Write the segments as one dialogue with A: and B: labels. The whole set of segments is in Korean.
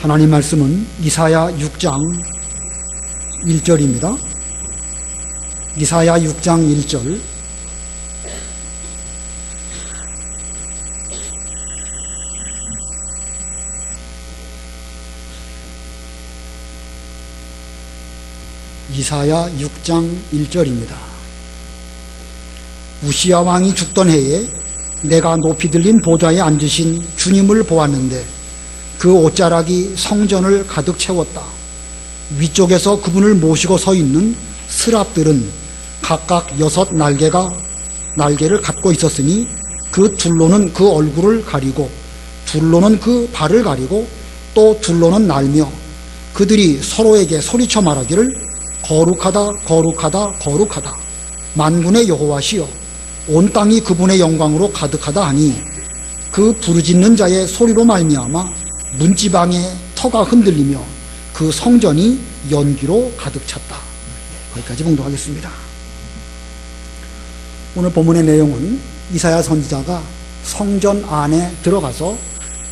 A: 하나님 말씀은 이사야 6장 1절입니다. 이사야 6장 1절. 이사야 6장 1절입니다. 우시야 왕이 죽던 해에 내가 높이 들린 보좌에 앉으신 주님을 보았는데 그 옷자락이 성전을 가득 채웠다. 위쪽에서 그분을 모시고 서 있는 스랍들은 각각 6 날개를 갖고 있었으니 그 둘로는 그 얼굴을 가리고 둘로는 그 발을 가리고 또 둘로는 날며 그들이 서로에게 소리쳐 말하기를 거룩하다 거룩하다 거룩하다 만군의 여호와시여 온 땅이 그분의 영광으로 가득하다 하니 그 부르짖는 자의 소리로 말미암아 문지방의 터가 흔들리며 그 성전이 연기로 가득 찼다. 거기까지 봉독하겠습니다. 오늘 본문의 내용은 이사야 선지자가 성전 안에 들어가서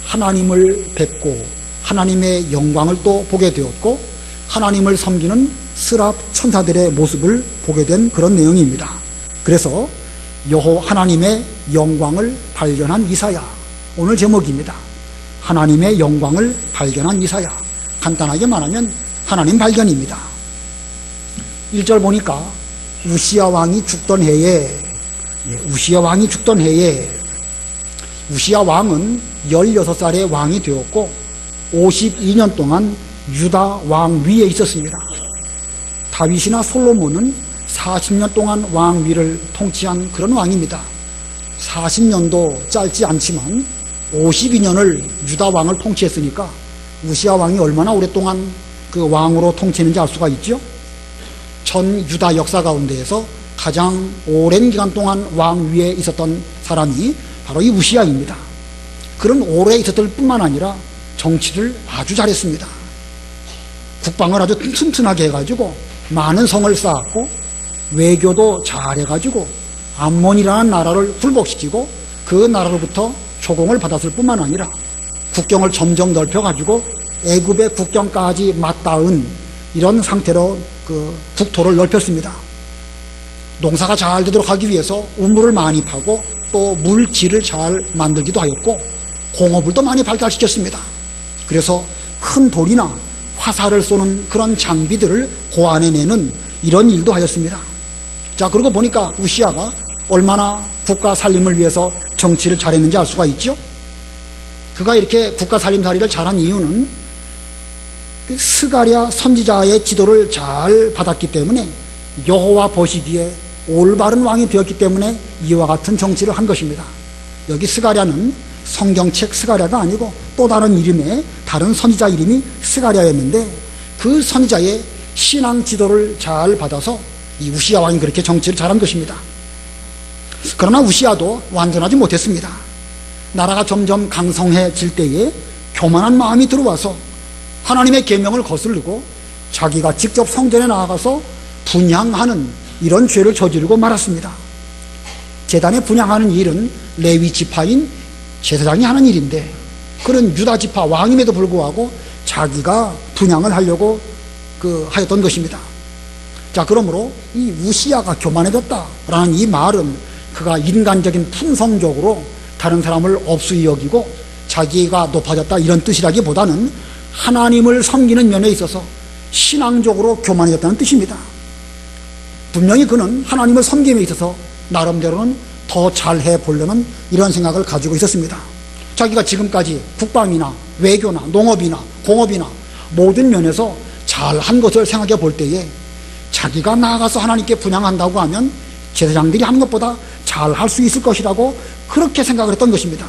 A: 하나님을 뵙고 하나님의 영광을 또 보게 되었고 하나님을 섬기는 스랍 천사들의 모습을 보게 된 그런 내용입니다. 그래서 하나님의 영광을 발견한 이사야, 오늘 제목입니다. 하나님의 영광을 발견한 이사야. 간단하게 말하면 하나님 발견입니다. 1절 보니까 우시야 왕이 죽던 해에 우시야 왕은 16살의 왕이 되었고 52년 동안 유다 왕 위에 있었습니다. 다윗이나 솔로몬은 40년 동안 왕 위를 통치한 그런 왕입니다. 40년도 짧지 않지만 52년을 유다 왕을 통치했으니까 우시야 왕이 얼마나 오랫동안 그 왕으로 통치했는지 알 수가 있죠. 전 유다 역사 가운데에서 가장 오랜 기간 동안 왕 위에 있었던 사람이 바로 이 우시야입니다. 그런 오래 있었을 뿐만 아니라 정치를 아주 잘했습니다. 국방을 아주 튼튼하게 해가지고 많은 성을 쌓았고 외교도 잘해가지고 암몬이라는 나라를 굴복시키고 그 나라로부터 조공을 받았을 뿐만 아니라 국경을 점점 넓혀가지고 애굽의 국경까지 맞닿은 이런 상태로 그 국토를 넓혔습니다. 농사가 잘 되도록 하기 위해서 우물을 많이 파고 또 물질을 잘 만들기도 하였고 공업을 또 많이 발달시켰습니다. 그래서 큰 돌이나 화살을 쏘는 그런 장비들을 고안해내는 이런 일도 하였습니다. 자, 그러고 보니까 우시야가 얼마나 국가 살림을 위해서 정치를 잘했는지 알 수가 있죠. 그가 이렇게 국가 살림살이를 잘한 이유는 스가랴 선지자의 지도를 잘 받았기 때문에 여호와 보시기에 올바른 왕이 되었기 때문에 이와 같은 정치를 한 것입니다. 여기 스가랴는 성경책 스가랴가 아니고 또 다른 이름의 다른 선지자 이름이 스가랴였는데 그 선지자의 신앙 지도를 잘 받아서 이 우시야 왕이 그렇게 정치를 잘한 것입니다. 그러나 우시야도 완전하지 못했습니다. 나라가 점점 강성해질 때에 교만한 마음이 들어와서 하나님의 계명을 거스르고 자기가 직접 성전에 나아가서 분향하는 이런 죄를 저지르고 말았습니다. 제단에 분향하는 일은 레위 지파인 제사장이 하는 일인데 그런 유다 지파 왕임에도 불구하고 자기가 분향을 하려고 하였던 것입니다. 자, 그러므로 이 우시야가 교만해졌다라는 이 말은 그가 인간적인 품성적으로 다른 사람을 업수히 여기고 자기가 높아졌다 이런 뜻이라기보다는 하나님을 섬기는 면에 있어서 신앙적으로 교만해졌다는 뜻입니다. 분명히 그는 하나님을 섬김에 있어서 나름대로는 더 잘해 보려는 이런 생각을 가지고 있었습니다. 자기가 지금까지 국방이나 외교나 농업이나 공업이나 모든 면에서 잘한 것을 생각해 볼 때에 자기가 나아가서 하나님께 분향한다고 하면 제사장들이 하는 것보다 잘할 수 있을 것이라고 그렇게 생각을 했던 것입니다.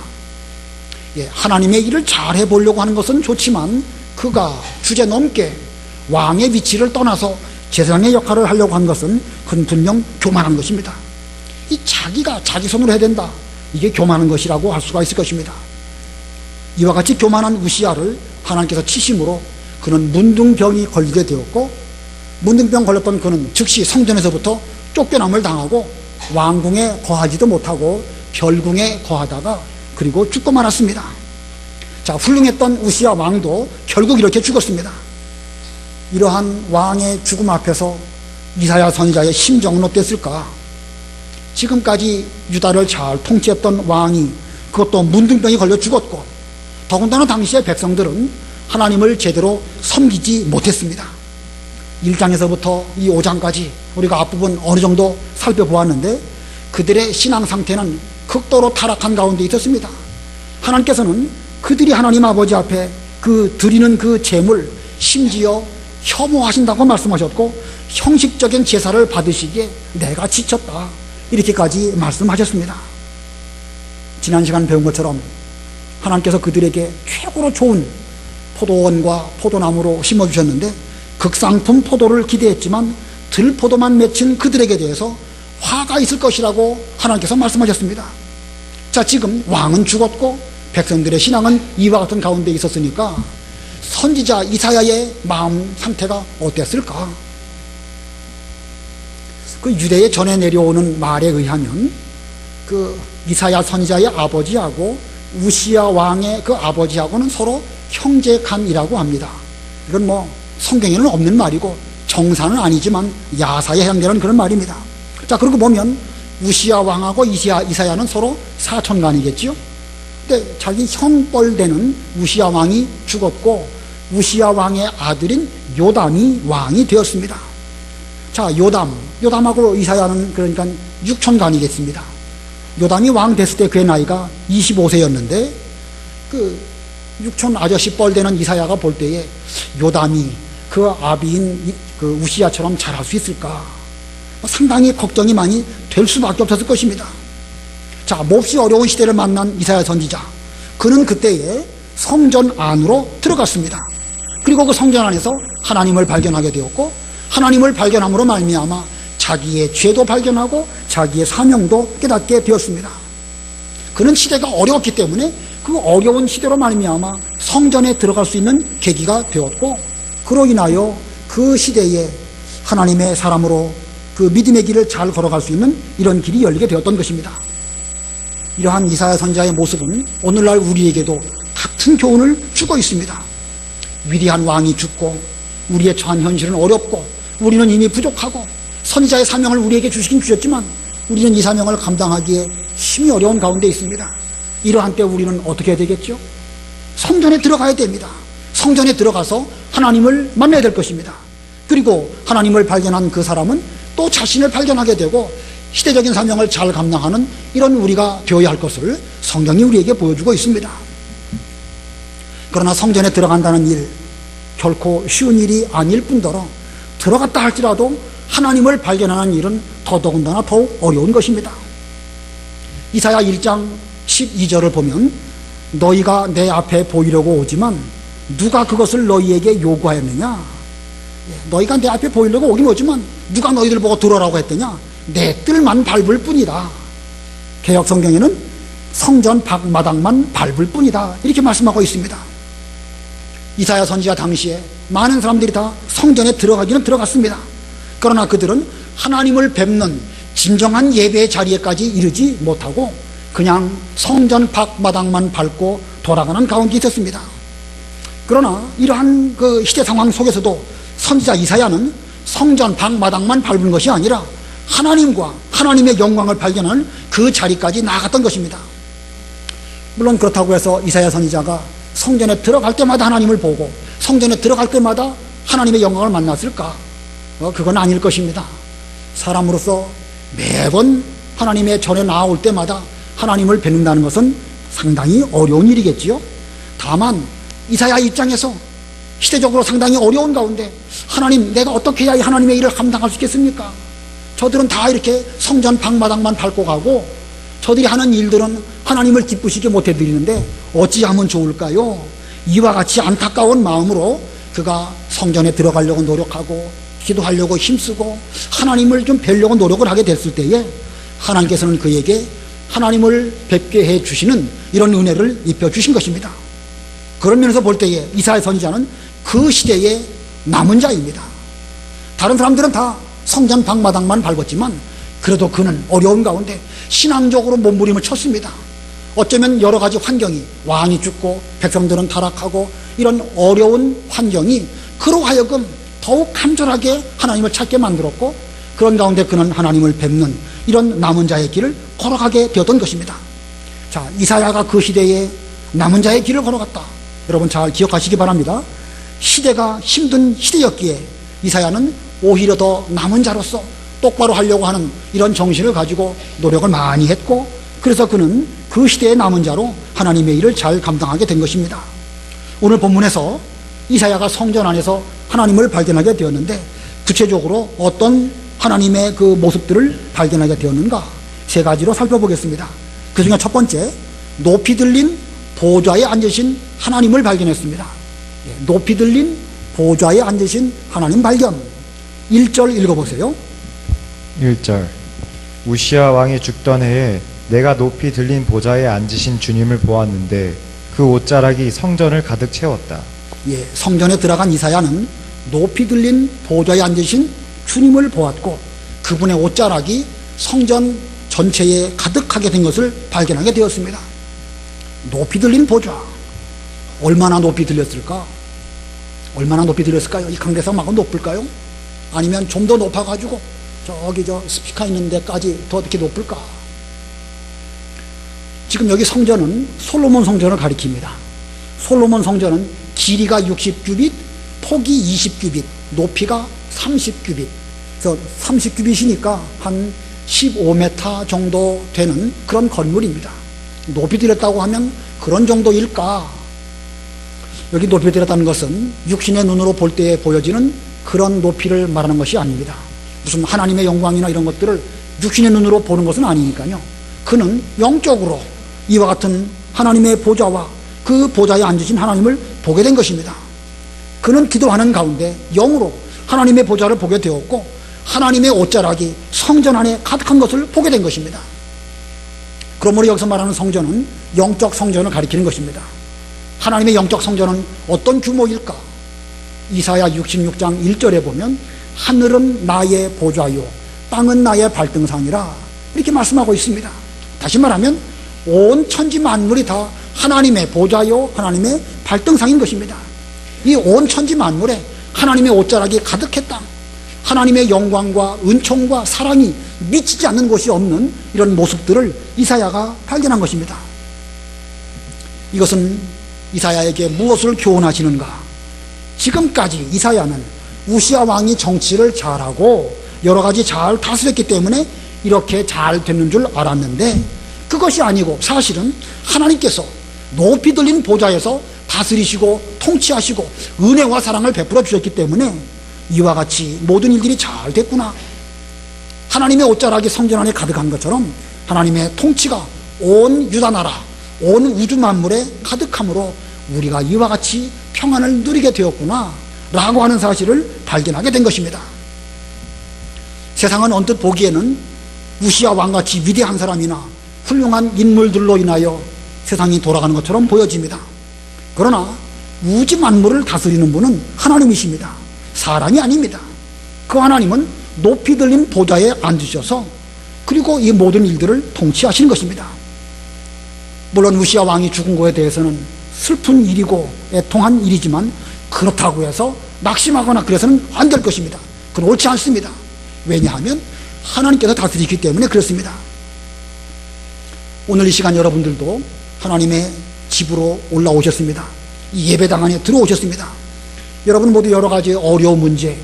A: 하나님의 일을 잘해 보려고 하는 것은 좋지만 그가 주제넘게 왕의 위치를 떠나서 제사장의 역할을 하려고 한 것은 그건 분명 교만한 것입니다. 이 자기가 자기 손으로 해야 된다, 이게 교만한 것이라고 할 수가 있을 것입니다. 이와 같이 교만한 우시야를 하나님께서 치심으로 그는 문둥병이 걸리게 되었고 문둥병 걸렸던 그는 즉시 성전에서부터 쫓겨남을 당하고 왕궁에 거하지도 못하고 별궁에 거하다가 그리고 죽고 말았습니다. 자, 훌륭했던 우시야 왕도 결국 이렇게 죽었습니다. 이러한 왕의 죽음 앞에서 이사야 선지자의 심정은 어땠을까? 지금까지 유다를 잘 통치했던 왕이 그것도 문둥병이 걸려 죽었고, 더군다나 당시의 백성들은 하나님을 제대로 섬기지 못했습니다. 1장에서부터 이 5장까지 우리가 앞부분 어느 정도 살펴보았는데, 그들의 신앙 상태는 극도로 타락한 가운데 있었습니다. 하나님께서는 그들이 하나님 아버지 앞에 그 드리는 그 제물, 심지어 혐오하신다고 말씀하셨고, 형식적인 제사를 받으시기에 내가 지쳤다, 이렇게까지 말씀하셨습니다. 지난 시간 배운 것처럼 하나님께서 그들에게 최고로 좋은 포도원과 포도나무로 심어주셨는데, 극상품 포도를 기대했지만 들포도만 맺힌 그들에게 대해서 화가 있을 것이라고 하나님께서 말씀하셨습니다. 자, 지금 왕은 죽었고 백성들의 신앙은 이와 같은 가운데 있었으니까 선지자 이사야의 마음 상태가 어땠을까? 그 유대에 전해 내려오는 말에 의하면 그 이사야 선지자의 아버지하고 우시야 왕의 그 아버지하고는 서로 형제간이라고 합니다. 이건 뭐 성경에는 없는 말이고 정사는 아니지만 야사에 해당되는 그런 말입니다. 자, 그러고 보면 우시야 왕하고 이사야는 서로 사촌간이겠지요. 근데 자기 형뻘되는 우시야 왕이 죽었고 우시야 왕의 아들인 요담이 왕이 되었습니다. 자, 요담하고 이사야는 그러니까 육촌간이겠습니다. 요담이 왕 됐을 때 그의 나이가 25세였는데 그 육촌 아저씨 뻘되는 이사야가 볼 때에 요담이 그 아비인 그 우시야처럼 잘할 수 있을까? 상당히 걱정이 많이 될 수밖에 없었을 것입니다. 자, 몹시 어려운 시대를 만난 이사야 선지자, 그는 그때에 성전 안으로 들어갔습니다. 그리고 그 성전 안에서 하나님을 발견하게 되었고, 하나님을 발견함으로 말미암아 자기의 죄도 발견하고 자기의 사명도 깨닫게 되었습니다. 그는 시대가 어려웠기 때문에 그 어려운 시대로 말미암아 성전에 들어갈 수 있는 계기가 되었고, 그로 인하여 그 시대에 하나님의 사람으로 그 믿음의 길을 잘 걸어갈 수 있는 이런 길이 열리게 되었던 것입니다. 이러한 이사야 선지자의 모습은 오늘날 우리에게도 같은 교훈을 주고 있습니다. 위대한 왕이 죽고 우리의 처한 현실은 어렵고 우리는 이미 부족하고 선지자의 사명을 우리에게 주시긴 주셨지만 우리는 이 사명을 감당하기에 힘이 어려운 가운데 있습니다. 이러한 때 우리는 어떻게 해야 되겠죠? 성전에 들어가야 됩니다. 성전에 들어가서 하나님을 만나야 될 것입니다. 그리고 하나님을 발견한 그 사람은 또 자신을 발견하게 되고 시대적인 사명을 잘 감당하는 이런 우리가 되어야 할 것을 성경이 우리에게 보여주고 있습니다. 그러나 성전에 들어간다는 일, 결코 쉬운 일이 아닐 뿐더러 들어갔다 할지라도 하나님을 발견하는 일은 더더군다나 더욱 어려운 것입니다. 이사야 1장 12절을 보면 너희가 내 앞에 보이려고 오지만 누가 그것을 너희에게 요구하였느냐? 너희가 내 앞에 보이려고 오긴 오지만 누가 너희들 보고 들어오라고 했더냐? 내 뜰만 밟을 뿐이다. 개역 성경에는 성전 밖마당만 밟을 뿐이다, 이렇게 말씀하고 있습니다. 이사야 선지자 당시에 많은 사람들이 다 성전에 들어가기는 들어갔습니다. 그러나 그들은 하나님을 뵙는 진정한 예배의 자리에까지 이르지 못하고 그냥 성전 밖마당만 밟고 돌아가는 가운데 있었습니다. 그러나 이러한 그 시대 상황 속에서도 선지자 이사야는 성전 밖마당만 밟은 것이 아니라 하나님과 하나님의 영광을 발견하는 그 자리까지 나아갔던 것입니다. 물론 그렇다고 해서 이사야 선지자가 성전에 들어갈 때마다 하나님을 보고 성전에 들어갈 때마다 하나님의 영광을 만났을까? 그건 아닐 것입니다. 사람으로서 매번 하나님의 전에 나올 때마다 하나님을 뵙는다는 것은 상당히 어려운 일이겠지요. 다만 이사야 입장에서 시대적으로 상당히 어려운 가운데 하나님, 내가 어떻게 해야 하나님의 일을 감당할 수 있겠습니까? 저들은 다 이렇게 성전 밖마당만 밟고 가고 저들이 하는 일들은 하나님을 기쁘시게 못해드리는데 어찌하면 좋을까요? 이와 같이 안타까운 마음으로 그가 성전에 들어가려고 노력하고 기도하려고 힘쓰고 하나님을 좀 뵈려고 노력을 하게 됐을 때에 하나님께서는 그에게 하나님을 뵙게 해주시는 이런 은혜를 입혀주신 것입니다. 그런 면에서 볼 때에 이사야 선지자는 그 시대의 남은 자입니다. 다른 사람들은 다 성전 밖마당만 밟았지만 그래도 그는 어려운 가운데 신앙적으로 몸부림을 쳤습니다. 어쩌면 여러 가지 환경이, 왕이 죽고 백성들은 타락하고 이런 어려운 환경이 그로 하여금 더욱 간절하게 하나님을 찾게 만들었고, 그런 가운데 그는 하나님을 뵙는 이런 남은 자의 길을 걸어가게 되었던 것입니다. 자, 이사야가 그 시대에 남은 자의 길을 걸어갔다. 여러분 잘 기억하시기 바랍니다. 시대가 힘든 시대였기에 이사야는 오히려 더 남은 자로서 똑바로 하려고 하는 이런 정신을 가지고 노력을 많이 했고, 그래서 그는 그 시대의 남은 자로 하나님의 일을 잘 감당하게 된 것입니다. 오늘 본문에서 이사야가 성전 안에서 하나님을 발견하게 되었는데, 구체적으로 어떤 하나님의 그 모습들을 발견하게 되었는가, 세 가지로 살펴보겠습니다. 그 중에 첫 번째, 높이 들린 보좌에 앉으신 하나님을 발견했습니다. 높이 들린 보좌에 앉으신 하나님 발견. 1절 읽어보세요.
B: 1절. 우시야 왕이 죽던 해에 내가 높이 들린 보좌에 앉으신 주님을 보았는데 그 옷자락이 성전을 가득 채웠다.
A: 예, 성전에 들어간 이사야는 높이 들린 보좌에 앉으신 주님을 보았고, 그분의 옷자락이 성전 전체에 가득하게 된 것을 발견하게 되었습니다. 높이 들린 보좌, 얼마나 높이 들렸을까? 얼마나 높이 들렸을까요? 이 강대상만큼 높을까요? 아니면 좀 더 높아가지고 저기 저 스피커 있는 데까지 더 이렇게 높을까? 지금 여기 성전은 솔로몬 성전을 가리킵니다. 솔로몬 성전은 길이가 60규빗, 폭이 20규빗, 높이가 30규빗. 그래서 30규빗이니까 한 15m 정도 되는 그런 건물입니다. 높이 들였다고 하면 그런 정도일까? 여기 높이 들였다는 것은 육신의 눈으로 볼 때에 보여지는 그런 높이를 말하는 것이 아닙니다. 무슨 하나님의 영광이나 이런 것들을 육신의 눈으로 보는 것은 아니니까요. 그는 영적으로 이와 같은 하나님의 보좌와 그 보좌에 앉으신 하나님을 보게 된 것입니다. 그는 기도하는 가운데 영으로 하나님의 보좌를 보게 되었고, 하나님의 옷자락이 성전 안에 가득한 것을 보게 된 것입니다. 그러므로 여기서 말하는 성전은 영적 성전을 가리키는 것입니다. 하나님의 영적 성전은 어떤 규모일까? 이사야 66장 1절에 보면 하늘은 나의 보좌요 땅은 나의 발등상이라 이렇게 말씀하고 있습니다. 다시 말하면 온 천지 만물이 다 하나님의 보좌요 하나님의 발등상인 것입니다. 이 온 천지 만물에 하나님의 옷자락이 가득했다. 하나님의 영광과 은총과 사랑이 미치지 않는 곳이 없는 이런 모습들을 이사야가 발견한 것입니다. 이것은 이사야에게 무엇을 교훈하시는가? 지금까지 이사야는 우시야 왕이 정치를 잘하고 여러 가지 잘 다스렸기 때문에 이렇게 잘 됐는 줄 알았는데, 그것이 아니고 사실은 하나님께서 높이 들린 보좌에서 다스리시고 통치하시고 은혜와 사랑을 베풀어 주셨기 때문에 이와 같이 모든 일들이 잘 됐구나. 하나님의 옷자락이 성전 안에 가득한 것처럼 하나님의 통치가 온 유다 나라, 온 우주 만물에 가득함으로 우리가 이와 같이 평안을 누리게 되었구나 라고 하는 사실을 발견하게 된 것입니다. 세상은 언뜻 보기에는 우시야 왕같이 위대한 사람이나 훌륭한 인물들로 인하여 세상이 돌아가는 것처럼 보여집니다. 그러나 우주 만물을 다스리는 분은 하나님이십니다. 사람이 아닙니다. 그 하나님은 높이 들린 보좌에 앉으셔서 그리고 이 모든 일들을 통치하시는 것입니다. 물론 우시야 왕이 죽은 것에 대해서는 슬픈 일이고 애통한 일이지만 그렇다고 해서 낙심하거나 그래서는 안 될 것입니다. 그건 옳지 않습니다. 왜냐하면 하나님께서 다스리기 때문에 그렇습니다. 오늘 이 시간 여러분들도 하나님의 집으로 올라오셨습니다. 이 예배당 안에 들어오셨습니다. 여러분 모두 여러 가지 어려운 문제,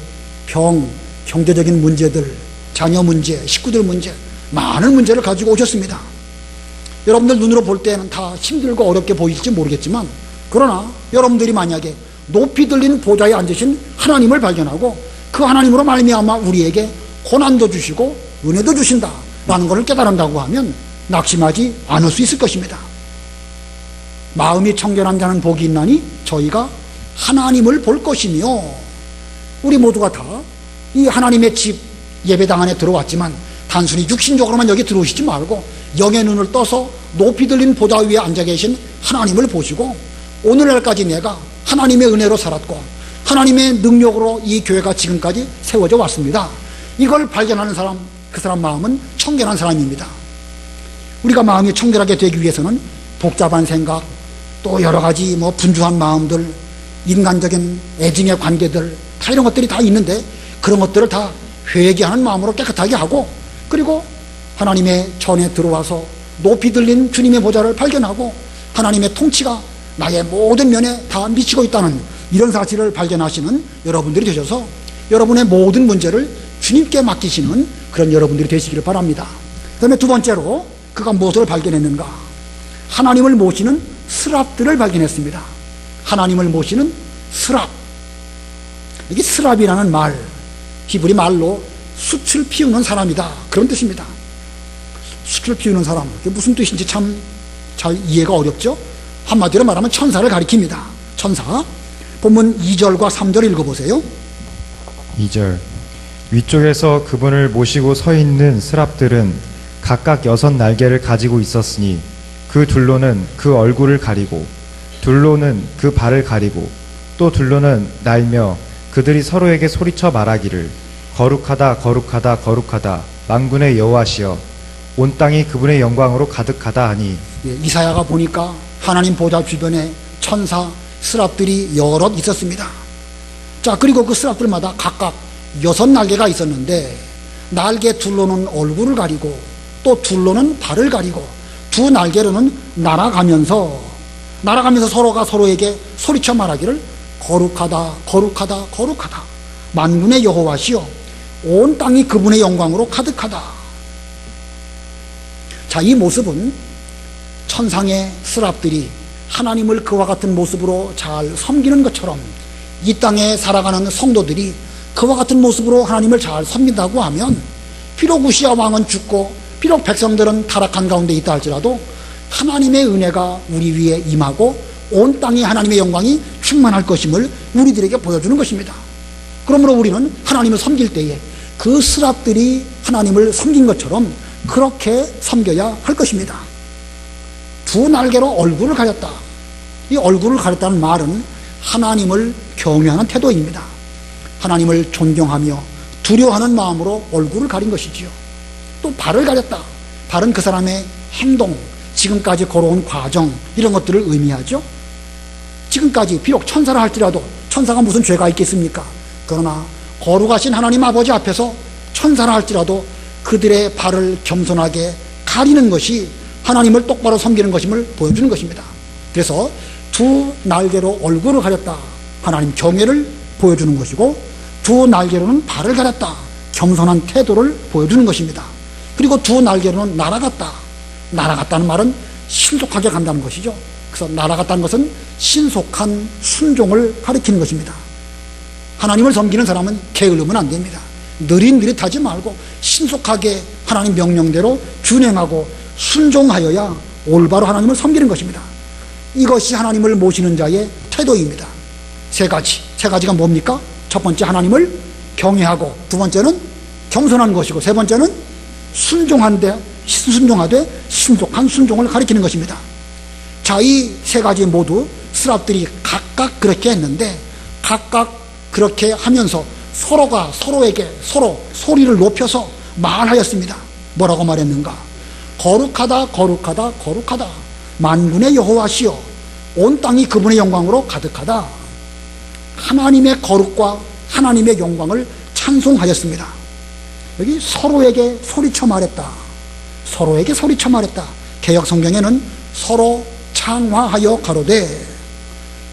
A: 병, 경제적인 문제들, 자녀 문제, 식구들 문제, 많은 문제를 가지고 오셨습니다. 여러분들 눈으로 볼 때는 다 힘들고 어렵게 보일지 모르겠지만, 그러나 여러분들이 만약에 높이 들린 보좌에 앉으신 하나님을 발견하고 그 하나님으로 말미암아 우리에게 고난도 주시고 은혜도 주신다라는 것을 깨달은다고 하면 낙심하지 않을 수 있을 것입니다. 마음이 청결한 자는 복이 있나니 저희가 하나님을 볼 것이며, 우리 모두가 다 이 하나님의 집 예배당 안에 들어왔지만 단순히 육신적으로만 여기 들어오시지 말고 영의 눈을 떠서 높이 들린 보좌 위에 앉아 계신 하나님을 보시고, 오늘날까지 내가 하나님의 은혜로 살았고 하나님의 능력으로 이 교회가 지금까지 세워져 왔습니다. 이걸 발견하는 사람, 그 사람 마음은 청결한 사람입니다. 우리가 마음이 청결하게 되기 위해서는 복잡한 생각, 또 여러 가지 뭐 분주한 마음들, 인간적인 애증의 관계들, 다 이런 것들이 다 있는데 그런 것들을 다 회개하는 마음으로 깨끗하게 하고, 그리고 하나님의 전에 들어와서 높이 들린 주님의 보좌를 발견하고 하나님의 통치가 나의 모든 면에 다 미치고 있다는 이런 사실을 발견하시는 여러분들이 되셔서 여러분의 모든 문제를 주님께 맡기시는 그런 여러분들이 되시기를 바랍니다. 그 다음에 두 번째로 그가 무엇을 발견했는가? 하나님을 모시는 스랍들을 발견했습니다. 하나님을 모시는 스랍. 여기 스랍이라는 말, 히브리 말로 숯을 피우는 사람이다, 그런 뜻입니다. 숯을 피우는 사람, 그게 무슨 뜻인지 참 잘 이해가 어렵죠. 한마디로 말하면 천사를 가리킵니다. 천사. 본문 2절과 3절 읽어보세요.
B: 2절. 위쪽에서 그분을 모시고 서 있는 스랍들은 각각 6날개를 가지고 있었으니 그 둘로는 그 얼굴을 가리고 둘로는 그 발을 가리고 또 둘로는 날며 그들이 서로에게 소리쳐 말하기를 거룩하다 거룩하다 거룩하다 만군의 여호와시여 온 땅이 그분의 영광으로 가득하다 하니.
A: 이사야가 보니까 하나님 보좌 주변에 천사 스랍들이 여럿 있었습니다. 자, 그리고 그 스랍들마다 각각 6날개가 있었는데 날개 둘로는 얼굴을 가리고 또 둘로는 발을 가리고 두 날개로는 날아가면서 서로가 서로에게 소리쳐 말하기를 거룩하다 거룩하다 거룩하다 만군의 여호와시여 온 땅이 그분의 영광으로 가득하다. 자, 이 모습은 천상의 스랍들이 하나님을 그와 같은 모습으로 잘 섬기는 것처럼 이 땅에 살아가는 성도들이 그와 같은 모습으로 하나님을 잘 섬긴다고 하면 비록 우시아 왕은 죽고 비록 백성들은 타락한 가운데 있다 할지라도 하나님의 은혜가 우리 위에 임하고 온 땅에 하나님의 영광이 충만할 것임을 우리들에게 보여주는 것입니다. 그러므로 우리는 하나님을 섬길 때에 그 스랍들이 하나님을 섬긴 것처럼 그렇게 섬겨야 할 것입니다. 두 날개로 얼굴을 가렸다. 이 얼굴을 가렸다는 말은 하나님을 경외하는 태도입니다. 하나님을 존경하며 두려워하는 마음으로 얼굴을 가린 것이지요. 또 발을 가렸다. 발은 그 사람의 행동, 지금까지 걸어온 과정, 이런 것들을 의미하죠. 지금까지 비록 천사라 할지라도 천사가 무슨 죄가 있겠습니까? 그러나 거룩하신 하나님 아버지 앞에서 천사라 할지라도 그들의 발을 겸손하게 가리는 것이 하나님을 똑바로 섬기는 것임을 보여주는 것입니다. 그래서 두 날개로 얼굴을 가렸다. 하나님 경외를 보여주는 것이고 두 날개로는 발을 가렸다. 겸손한 태도를 보여주는 것입니다. 그리고 두 날개로는 날아갔다. 날아갔다는 말은 신속하게 간다는 것이죠. 그래서 날아갔다는 것은 신속한 순종을 가리키는 것입니다. 하나님을 섬기는 사람은 게으르면 안 됩니다. 느릿느릿하지 말고 신속하게 하나님 명령대로 준행하고 순종하여야 올바로 하나님을 섬기는 것입니다. 이것이 하나님을 모시는 자의 태도입니다. 세 가지가 뭡니까? 첫 번째 하나님을 경외하고, 두 번째는 겸손한 것이고, 세 번째는 순종하되 신속한 순종을 가리키는 것입니다. 자, 이 세 가지 모두 스랍들이 각각 그렇게 했는데 각각 그렇게 하면서 서로가 서로에게 소리를 높여서 말하였습니다. 뭐라고 말했는가? 거룩하다 거룩하다 거룩하다 만군의 여호와시여 온 땅이 그분의 영광으로 가득하다. 하나님의 거룩과 하나님의 영광을 찬송하였습니다. 여기 서로에게 소리쳐 말했다. 서로에게 소리쳐 말했다. 개역 성경에는 서로 창화하여 가로되,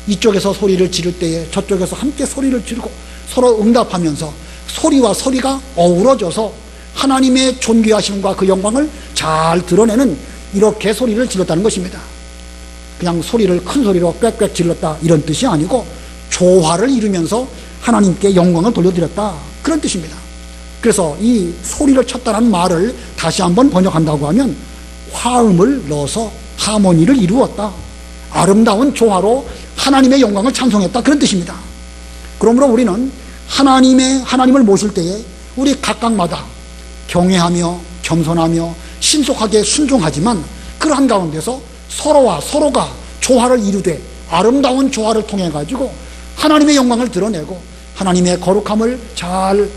A: 이쪽에서 소리를 지를 때에 저쪽에서 함께 소리를 지르고 서로 응답하면서 소리와 소리가 어우러져서 하나님의 존귀하심과 그 영광을 잘 드러내는, 이렇게 소리를 질렀다는 것입니다. 그냥 소리를 큰 소리로 꽥꽥 질렀다 이런 뜻이 아니고 조화를 이루면서 하나님께 영광을 돌려드렸다, 그런 뜻입니다. 그래서 이 소리를 쳤다는 말을 다시 한번 번역한다고 하면 화음을 넣어서 하모니를 이루었다, 아름다운 조화로 하나님의 영광을 찬송했다, 그런 뜻입니다. 그러므로 우리는 하나님을 모실 때에 우리 각각마다 경외하며 겸손하며 신속하게 순종하지만 그러한 가운데서 서로와 서로가 조화를 이루되 아름다운 조화를 통해 가지고 하나님의 영광을 드러내고 하나님의 거룩함을 잘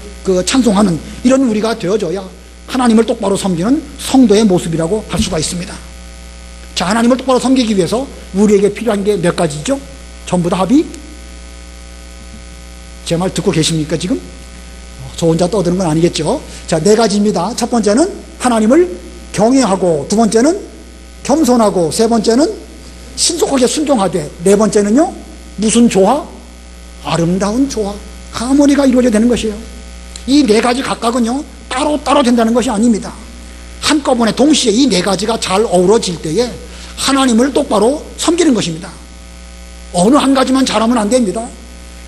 A: 찬송하는 이런 우리가 되어져야 하나님을 똑바로 섬기는 성도의 모습이라고 할 수가 있습니다. 자, 하나님을 똑바로 섬기기 위해서 우리에게 필요한 게 몇 가지죠? 전부 다 합이? 제 말 듣고 계십니까 지금? 저 혼자 떠드는 건 아니겠죠? 자, 네 가지입니다. 첫 번째는 하나님을 경외하고, 두 번째는 겸손하고, 세 번째는 신속하게 순종하되, 네 번째는요, 무슨 조화? 아름다운 조화, 하모니가 이루어져야 되는 것이에요. 이 네 가지 각각은요, 따로따로 된다는 것이 아닙니다. 한꺼번에 동시에 이 네 가지가 잘 어우러질 때에 하나님을 똑바로 섬기는 것입니다. 어느 한 가지만 잘하면 안 됩니다.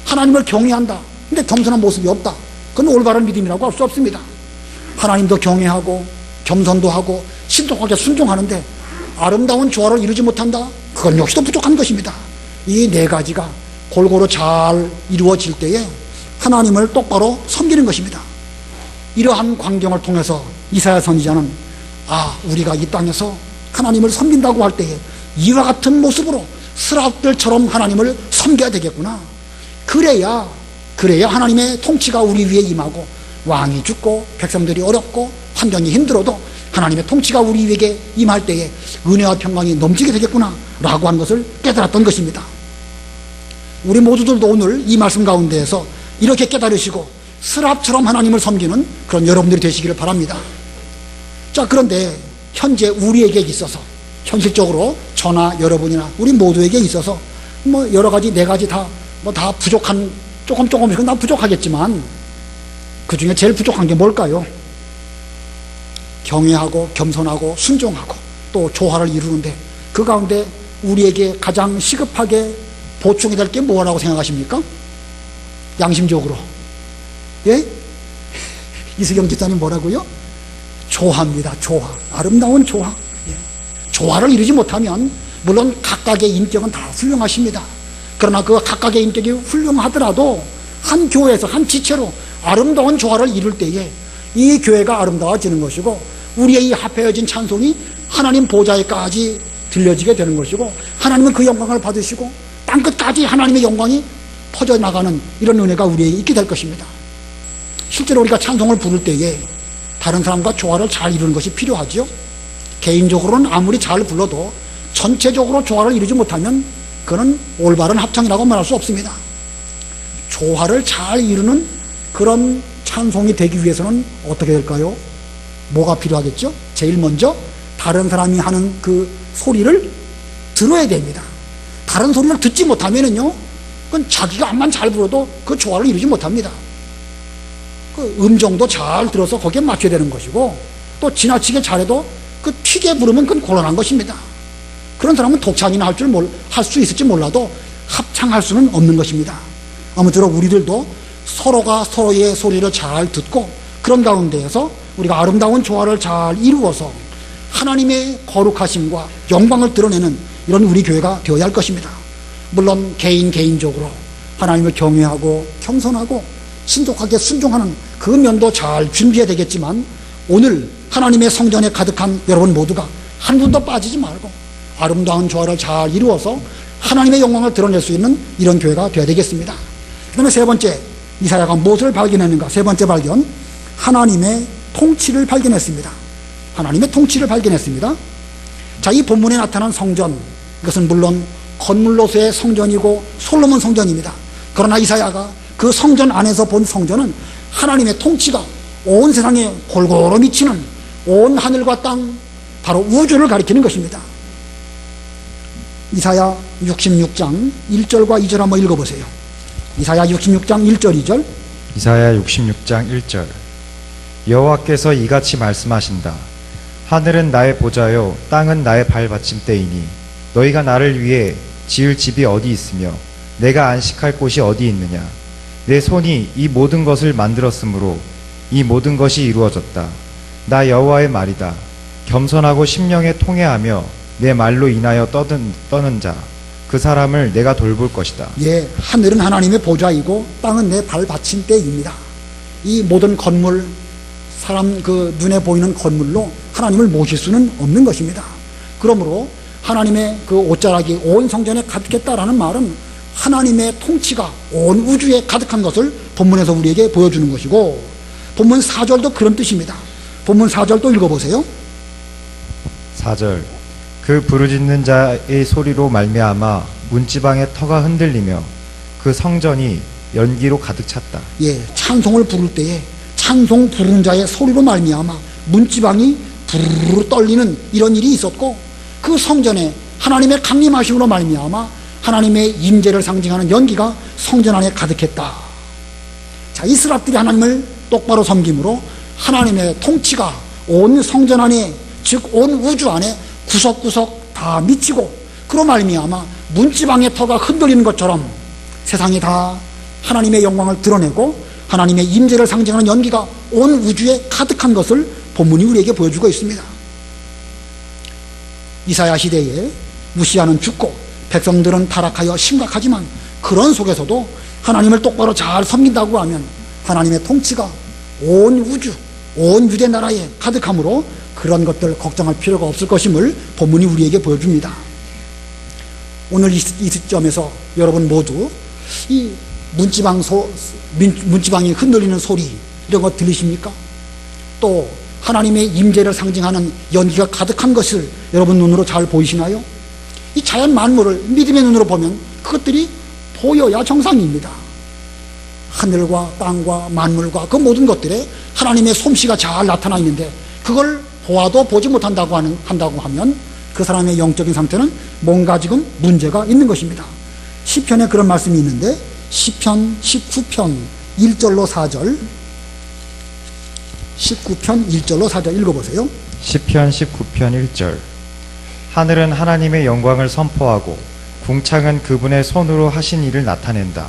A: 하나님을 경외한다, 근데 겸손한 모습이 없다, 그건 올바른 믿음이라고 할 수 없습니다. 하나님도 경외하고 겸손도 하고 신속하게 순종하는데 아름다운 조화를 이루지 못한다, 그건 역시도 부족한 것입니다. 이 네 가지가 골고루 잘 이루어질 때에 하나님을 똑바로 섬기는 것입니다. 이러한 광경을 통해서 이사야 선지자는 우리가 이 땅에서 하나님을 섬긴다고 할 때에 이와 같은 모습으로 스랍들처럼 하나님을 섬겨야 되겠구나. 그래야 하나님의 통치가 우리 위에 임하고, 왕이 죽고 백성들이 어렵고 환경이 힘들어도 하나님의 통치가 우리 위에 임할 때에 은혜와 평강이 넘치게 되겠구나 라고 하는 것을 깨달았던 것입니다. 우리 모두들도 오늘 이 말씀 가운데에서 이렇게 깨달으시고 스랍처럼 하나님을 섬기는 그런 여러분들이 되시기를 바랍니다. 자, 그런데 현재 우리에게 있어서, 현실적으로 저나 여러분이나 우리 모두에게 있어서 여러 가지, 네 가지 다 부족한, 조금씩은 다 부족하겠지만 그 중에 제일 부족한 게 뭘까요? 경외하고 겸손하고 순종하고 또 조화를 이루는데, 그 가운데 우리에게 가장 시급하게 보충이 될 게 뭐라고 생각하십니까? 양심적으로. 예? 이수경 집사님 뭐라고요? 조화입니다. 조화. 아름다운 조화. 예. 조화를 이루지 못하면 물론 각각의 인격은 다 훌륭하십니다. 그러나 그 각각의 인격이 훌륭하더라도 한 교회에서 한 지체로 아름다운 조화를 이룰 때에 이 교회가 아름다워지는 것이고, 우리의 이 합해진 찬송이 하나님 보좌에까지 들려지게 되는 것이고, 하나님은 그 영광을 받으시고 땅끝까지 하나님의 영광이 퍼져나가는 이런 은혜가 우리에게 있게 될 것입니다. 실제로 우리가 찬송을 부를 때에 다른 사람과 조화를 잘 이루는 것이 필요하죠. 개인적으로는 아무리 잘 불러도 전체적으로 조화를 이루지 못하면 그건 올바른 합창이라고 말할 수 없습니다. 조화를 잘 이루는 그런 찬송이 되기 위해서는 어떻게 될까요? 뭐가 필요하겠죠? 제일 먼저 다른 사람이 하는 그 소리를 들어야 됩니다. 다른 소리를 듣지 못하면은요, 그건 자기가 암만 잘 불어도 그 조화를 이루지 못합니다. 그 음정도 잘 들어서 거기에 맞춰야 되는 것이고, 또 지나치게 잘해도 그 튀게 부르면 그건 곤란한 것입니다. 그런 사람은 독창이나 할 수 있을지 몰라도 합창할 수는 없는 것입니다. 아무쪼록 우리들도 서로가 서로의 소리를 잘 듣고, 그런 가운데에서 우리가 아름다운 조화를 잘 이루어서 하나님의 거룩하심과 영광을 드러내는 이런 우리 교회가 되어야 할 것입니다. 물론 개인적으로 하나님을 경외하고 겸손하고 신속하게 순종하는 그 면도 잘 준비해야 되겠지만, 오늘 하나님의 성전에 가득한 여러분 모두가 한 분도 빠지지 말고 아름다운 조화를 잘 이루어서 하나님의 영광을 드러낼 수 있는 이런 교회가 되어야 되겠습니다. 그 다음에 세 번째, 이사야가 무엇을 발견했는가? 세 번째 발견, 하나님의 통치를 발견했습니다. 하나님의 통치를 발견했습니다. 자, 이 본문에 나타난 성전, 이것은 물론 건물로서의 성전이고 솔로몬 성전입니다. 그러나 이사야가 그 성전 안에서 본 성전은 하나님의 통치가 온 세상에 골고루 미치는 온 하늘과 땅, 바로 우주를 가리키는 것입니다. 이사야 66장 1절과 2절 한번 읽어보세요. 이사야 66장 1절 2절.
B: 이사야 66장 1절. 여호와께서 이같이 말씀하신다. 하늘은 나의 보좌요 땅은 나의 발받침대이니 너희가 나를 위해 지을 집이 어디 있으며 내가 안식할 곳이 어디 있느냐. 내 손이 이 모든 것을 만들었으므로 이 모든 것이 이루어졌다. 나 여호와의 말이다. 겸손하고 심령에 통회하며 내 말로 인하여 떠는 자, 그 사람을 내가 돌볼 것이다.
A: 예, 하늘은 하나님의 보좌이고 땅은 내 발받침대입니다. 이 모든 건물, 사람 그 눈에 보이는 건물로 하나님을 모실 수는 없는 것입니다. 그러므로 하나님의 그 옷자락이 온 성전에 가득했다라는 말은 하나님의 통치가 온 우주에 가득한 것을 본문에서 우리에게 보여주는 것이고, 본문 4절도 그런 뜻입니다. 본문 4절 또 읽어보세요.
B: 4절. 그 부르짖는 자의 소리로 말미암아 문지방의 터가 흔들리며 그 성전이 연기로 가득 찼다.
A: 예, 찬송을 부를 때에 찬송 부르는 자의 소리로 말미암아 문지방이 부르르 떨리는 이런 일이 있었고, 그 성전에 하나님의 강림하심으로 말미암아 하나님의 임재를 상징하는 연기가 성전 안에 가득했다. 자, 이 스랍들이 하나님을 똑바로 섬김으로 하나님의 통치가 온 성전 안에, 즉 온 우주 안에 구석구석 다 미치고, 그로 말미암아 문지방의 터가 흔들리는 것처럼 세상이 다 하나님의 영광을 드러내고 하나님의 임재를 상징하는 연기가 온 우주에 가득한 것을 본문이 우리에게 보여주고 있습니다. 이사야 시대에 우시아는 죽고 백성들은 타락하여 심각하지만, 그런 속에서도 하나님을 똑바로 잘 섬긴다고 하면 하나님의 통치가 온 우주, 온 유대 나라에 가득하므로 그런 것들 걱정할 필요가 없을 것임을 본문이 우리에게 보여줍니다. 오늘 이 시점에서 여러분 모두 이 문지방이 흔들리는 소리, 이런 거 들리십니까? 또 하나님의 임재를 상징하는 연기가 가득한 것을 여러분 눈으로 잘 보이시나요? 이 자연 만물을 믿음의 눈으로 보면 그것들이 보여야 정상입니다. 하늘과 땅과 만물과 그 모든 것들에 하나님의 솜씨가 잘 나타나 있는데, 그걸 보아도 보지 못한다고 하면 그 사람의 영적인 상태는 뭔가 지금 문제가 있는 것입니다. 시편에 그런 말씀이 있는데, 시편 19편 1절로 4절, 19편 1절로 4절 읽어보세요.
B: 시편 19편 1절. 하늘은 하나님의 영광을 선포하고 궁창은 그분의 손으로 하신 일을 나타낸다.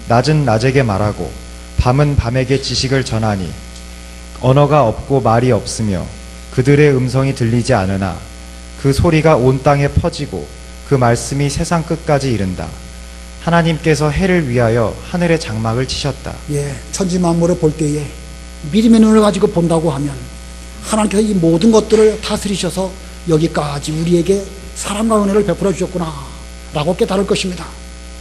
B: 낮은 낮에게 말하고 밤은 밤에게 지식을 전하니 언어가 없고 말이 없으며 그들의 음성이 들리지 않으나 그 소리가 온 땅에 퍼지고 그 말씀이 세상 끝까지 이른다. 하나님께서 해를 위하여 하늘의 장막을 치셨다.
A: 예, 천지 만물을 볼 때에 믿음의 눈을 가지고 본다고 하면 하나님께서 이 모든 것들을 다스리셔서 여기까지 우리에게 사랑과 은혜를 베풀어 주셨구나 라고 깨달을 것입니다.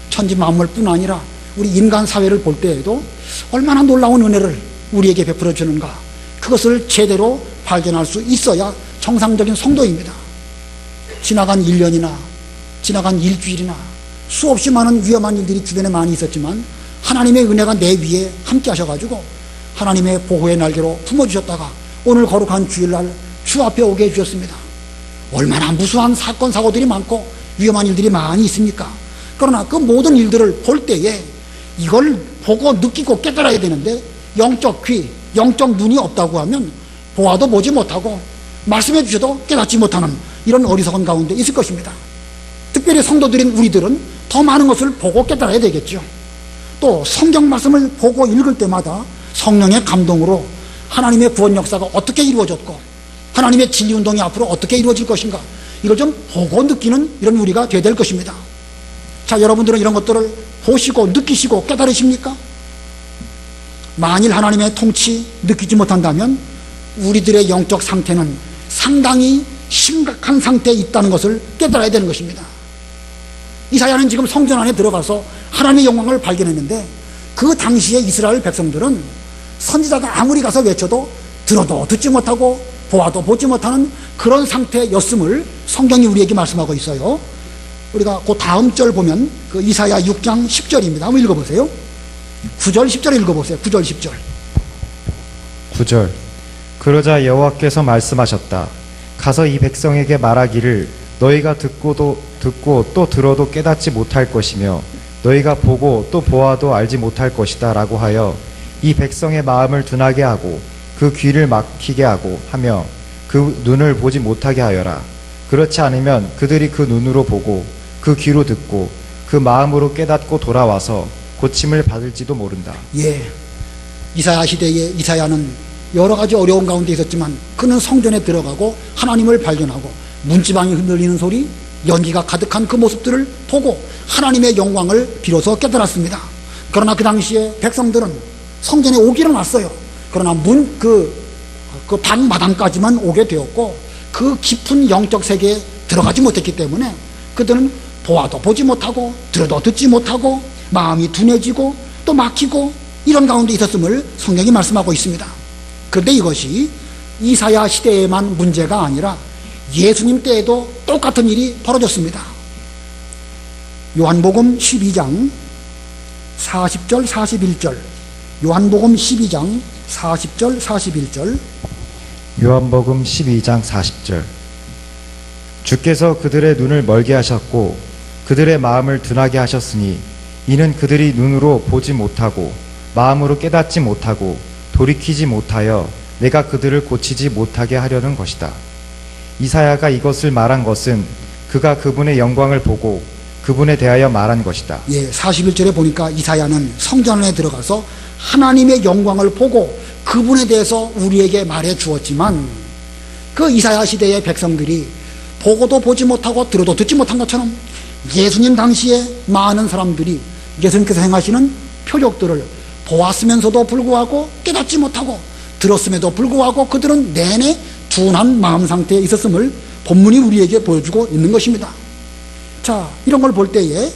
A: 천지 만물뿐 아니라 우리 인간 사회를 볼 때에도 얼마나 놀라운 은혜를 우리에게 베풀어 주는가, 그것을 제대로 발견할 수 있어야 정상적인 성도입니다. 지나간 1년이나 지나간 일주일이나 수없이 많은 위험한 일들이 주변에 많이 있었지만 하나님의 은혜가 내 위에 함께 하셔가지고 하나님의 보호의 날개로 품어주셨다가 오늘 거룩한 주일날 주 앞에 오게 해주셨습니다. 얼마나 무수한 사건 사고들이 많고 위험한 일들이 많이 있습니까? 그러나 그 모든 일들을 볼 때에 이걸 보고 느끼고 깨달아야 되는데, 영적 귀, 영적 눈이 없다고 하면 보아도 보지 못하고 말씀해 주셔도 깨닫지 못하는 이런 어리석은 가운데 있을 것입니다. 특별히 성도들인 우리들은 더 많은 것을 보고 깨달아야 되겠죠. 또 성경 말씀을 보고 읽을 때마다 성령의 감동으로 하나님의 구원 역사가 어떻게 이루어졌고 하나님의 진리운동이 앞으로 어떻게 이루어질 것인가, 이걸 좀 보고 느끼는 이런 우리가 되어야 될 것입니다. 자, 여러분들은 이런 것들을 보시고 느끼시고 깨달으십니까? 만일 하나님의 통치 느끼지 못한다면 우리들의 영적 상태는 상당히 심각한 상태에 있다는 것을 깨달아야 되는 것입니다. 이사야는 지금 성전 안에 들어가서 하나님의 영광을 발견했는데, 그 당시에 이스라엘 백성들은 선지자가 아무리 가서 외쳐도 들어도 듣지 못하고 보아도 보지 못하는 그런 상태였음을 성경이 우리에게 말씀하고 있어요. 우리가 그 다음 절 보면 그 이사야 6장 10절입니다. 한번 읽어보세요. 9절 10절 읽어보세요. 9절 10절.
B: 9절. 그러자 여호와께서 말씀하셨다. 가서 이 백성에게 말하기를 너희가 듣고 또 들어도 깨닫지 못할 것이며 너희가 보고 또 보아도 알지 못할 것이다 라고 하여 이 백성의 마음을 둔하게 하고 그 귀를 막히게 하며 그 눈을 보지 못하게 하여라. 그렇지 않으면 그들이 그 눈으로 보고 그 귀로 듣고 그 마음으로 깨닫고 돌아와서 고침을 받을지도 모른다.
A: 예, 이사야 시대에 이사야는 여러 가지 어려운 가운데 있었지만 그는 성전에 들어가고 하나님을 발견하고 문지방이 흔들리는 소리, 연기가 가득한 그 모습들을 보고 하나님의 영광을 비로소 깨달았습니다. 그러나 그 당시에 백성들은 성전에 오기는 왔어요. 그러나 그 방마당까지만 오게 되었고 그 깊은 영적 세계에 들어가지 못했기 때문에 그들은 보아도 보지 못하고 들어도 듣지 못하고 마음이 둔해지고 또 막히고 이런 가운데 있었음을 성경이 말씀하고 있습니다. 그런데 이것이 이사야 시대에만 문제가 아니라 예수님 때에도 똑같은 일이 벌어졌습니다. 요한복음 12장 40절 41절, 요한복음 12장 40절 41절.
B: 요한복음 12장 40절. 주께서 그들의 눈을 멀게 하셨고 그들의 마음을 둔하게 하셨으니 이는 그들이 눈으로 보지 못하고 마음으로 깨닫지 못하고 돌이키지 못하여 내가 그들을 고치지 못하게 하려는 것이다. 이사야가 이것을 말한 것은 그가 그분의 영광을 보고 그분에 대하여 말한 것이다.
A: 예, 41절에 보니까 이사야는 성전 안에 들어가서 하나님의 영광을 보고 그분에 대해서 우리에게 말해 주었지만, 그 이사야 시대의 백성들이 보고도 보지 못하고 들어도 듣지 못한 것처럼 예수님 당시에 많은 사람들이 예수님께서 행하시는 표적들을 보았으면서도 불구하고 깨닫지 못하고 들었음에도 불구하고 그들은 내내 둔한 마음 상태에 있었음을 본문이 우리에게 보여주고 있는 것입니다. 자, 이런 걸 볼 때에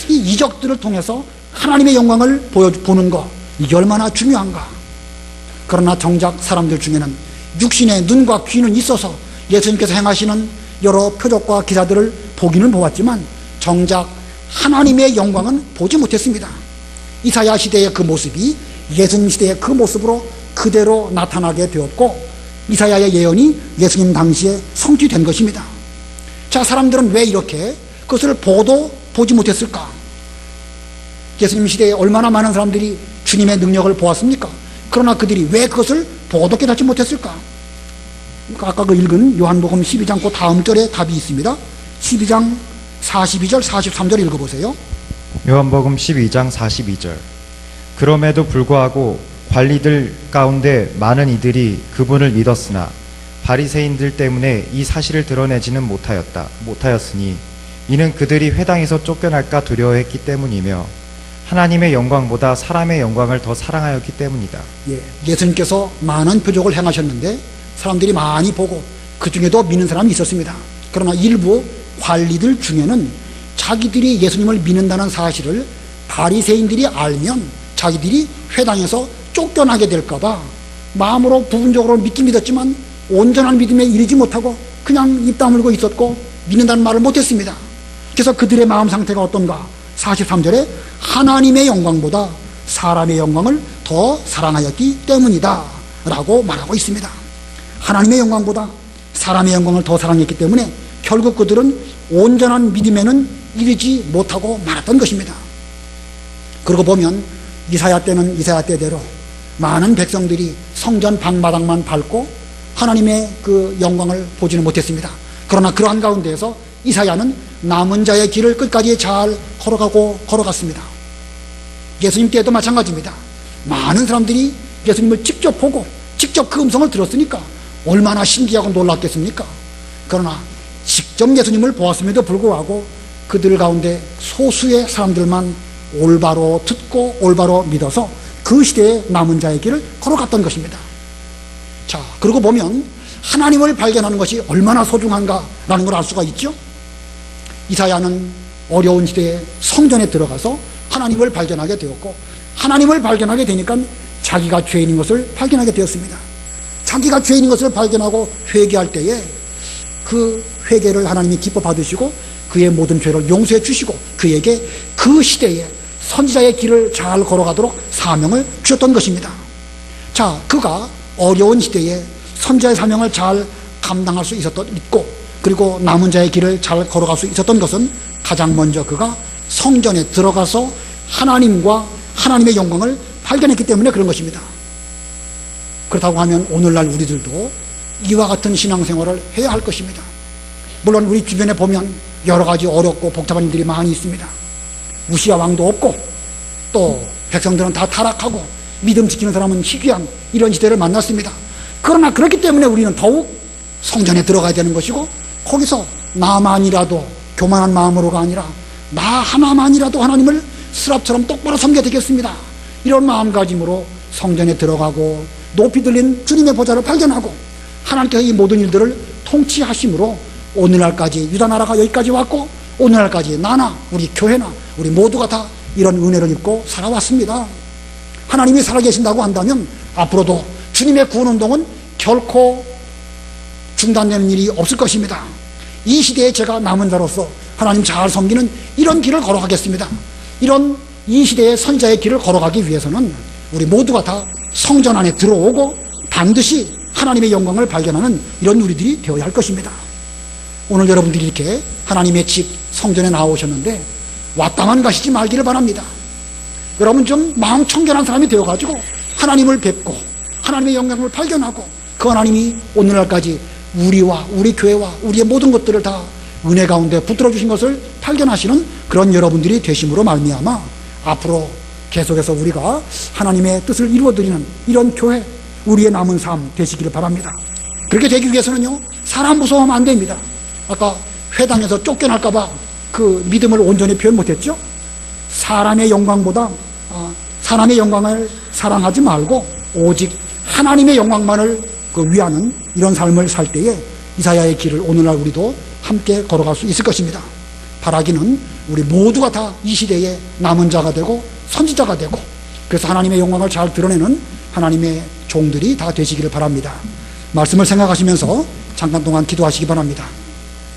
A: 이 이적들을 통해서 하나님의 영광을 보는 것, 이게 얼마나 중요한가. 그러나 정작 사람들 중에는 육신의 눈과 귀는 있어서 예수님께서 행하시는 여러 표적과 기사들을 보기는 보았지만 정작 하나님의 영광은 보지 못했습니다. 이사야 시대의 그 모습이 예수님 시대의 그 모습으로 그대로 나타나게 되었고, 이사야의 예언이 예수님 당시에 성취된 것입니다. 자, 사람들은 왜 이렇게 그것을 보도 보지 못했을까? 예수님 시대에 얼마나 많은 사람들이 주님의 능력을 보았습니까? 그러나 그들이 왜 그것을 보도 깨닫지 못했을까? 아까 그 읽은 요한복음 12장 그 다음 절에 답이 있습니다. 12장 42절 43절 읽어보세요.
B: 요한복음 12장 42절. 그럼에도 불구하고 관리들 가운데 많은 이들이 그분을 믿었으나 바리새인들 때문에 이 사실을 드러내지는 못하였으니 이는 그들이 회당에서 쫓겨날까 두려워했기 때문이며 하나님의 영광보다 사람의 영광을 더 사랑하였기 때문이다.
A: 예, 예수님께서 많은 표적을 행하셨는데 사람들이 많이 보고 그 중에도 믿는 사람이 있었습니다. 그러나 일부 관리들 중에는 자기들이 예수님을 믿는다는 사실을 바리새인들이 알면 자기들이 회당에서 쫓겨나게 될까봐 마음으로 부분적으로 믿긴 믿었지만 온전한 믿음에 이르지 못하고 그냥 입 다물고 있었고 믿는다는 말을 못했습니다. 그래서 그들의 마음 상태가 어떤가? 43절에 하나님의 영광보다 사람의 영광을 더 사랑하였기 때문이다 라고 말하고 있습니다. 하나님의 영광보다 사람의 영광을 더 사랑했기 때문에 결국 그들은 온전한 믿음에는 이르지 못하고 말았던 것입니다. 그러고 보면 이사야 때는 이사야 때대로 많은 백성들이 성전 방마당만 밟고 하나님의 그 영광을 보지는 못했습니다. 그러나 그러한 가운데에서 이사야는 남은 자의 길을 끝까지 잘 걸어갔습니다. 예수님 때도 마찬가지입니다. 많은 사람들이 예수님을 직접 보고 직접 그 음성을 들었으니까 얼마나 신기하고 놀랐겠습니까? 그러나 직접 예수님을 보았음에도 불구하고 그들 가운데 소수의 사람들만 올바로 듣고 올바로 믿어서 그 시대에 남은 자의 길을 걸어갔던 것입니다. 자, 그러고 보면 하나님을 발견하는 것이 얼마나 소중한가라는 걸 알 수가 있죠. 이사야는 어려운 시대에 성전에 들어가서 하나님을 발견하게 되었고, 하나님을 발견하게 되니까 자기가 죄인인 것을 발견하게 되었습니다. 자기가 죄인인 것을 발견하고 회개할 때에 그 회개를 하나님이 기뻐 받으시고 그의 모든 죄를 용서해 주시고 그에게 그 시대에 선지자의 길을 잘 걸어가도록 사명을 주셨던 것입니다. 자, 그가 어려운 시대에 선지자의 사명을 잘 감당할 수 있고 그리고 남은 자의 길을 잘 걸어갈 수 있었던 것은 가장 먼저 그가 성전에 들어가서 하나님과 하나님의 영광을 발견했기 때문에 그런 것입니다. 그렇다고 하면 오늘날 우리들도 이와 같은 신앙생활을 해야 할 것입니다. 물론 우리 주변에 보면 여러 가지 어렵고 복잡한 일들이 많이 있습니다. 우시아 왕도 없고 또 백성들은 다 타락하고 믿음 지키는 사람은 희귀한 이런 시대를 만났습니다. 그러나 그렇기 때문에 우리는 더욱 성전에 들어가야 되는 것이고 거기서 나만이라도 교만한 마음으로가 아니라 나 하나만이라도 하나님을 스랍처럼 똑바로 섬겨야 되겠습니다. 이런 마음가짐으로 성전에 들어가고 높이 들린 주님의 보좌를 발견하고 하나님께서 이 모든 일들을 통치하심으로 오늘날까지 유다 나라가 여기까지 왔고 오늘날까지 나나 우리 교회나 우리 모두가 다 이런 은혜를 입고 살아왔습니다. 하나님이 살아계신다고 한다면 앞으로도 주님의 구원운동은 결코 중단되는 일이 없을 것입니다. 이 시대에 제가 남은 자로서 하나님 잘 섬기는 이런 길을 걸어가겠습니다. 이런 이 시대의 선자의 길을 걸어가기 위해서는 우리 모두가 다 성전 안에 들어오고 반드시 하나님의 영광을 발견하는 이런 우리들이 되어야 할 것입니다. 오늘 여러분들이 이렇게 하나님의 집 성전에 나오셨는데 왔다만 가시지 말기를 바랍니다. 여러분 좀 마음 청결한 사람이 되어가지고 하나님을 뵙고 하나님의 영광을 발견하고 그 하나님이 오늘날까지 우리와 우리 교회와 우리의 모든 것들을 다 은혜 가운데 붙들어 주신 것을 발견하시는 그런 여러분들이 되심으로 말미암아 앞으로 계속해서 우리가 하나님의 뜻을 이루어드리는 이런 교회, 우리의 남은 삶 되시기를 바랍니다. 그렇게 되기 위해서는요, 사람 무서워하면 안 됩니다. 아까 회당에서 쫓겨날까봐 그 믿음을 온전히 표현 못했죠? 사람의 영광보다 사람의 영광을 사랑하지 말고 오직 하나님의 영광만을 위하는 이런 삶을 살 때에 이사야의 길을 오늘날 우리도 함께 걸어갈 수 있을 것입니다. 바라기는 우리 모두가 다 이 시대에 남은 자가 되고 선지자가 되고 그래서 하나님의 영광을 잘 드러내는 하나님의 종들이 다 되시기를 바랍니다. 말씀을 생각하시면서 잠깐 동안 기도하시기 바랍니다.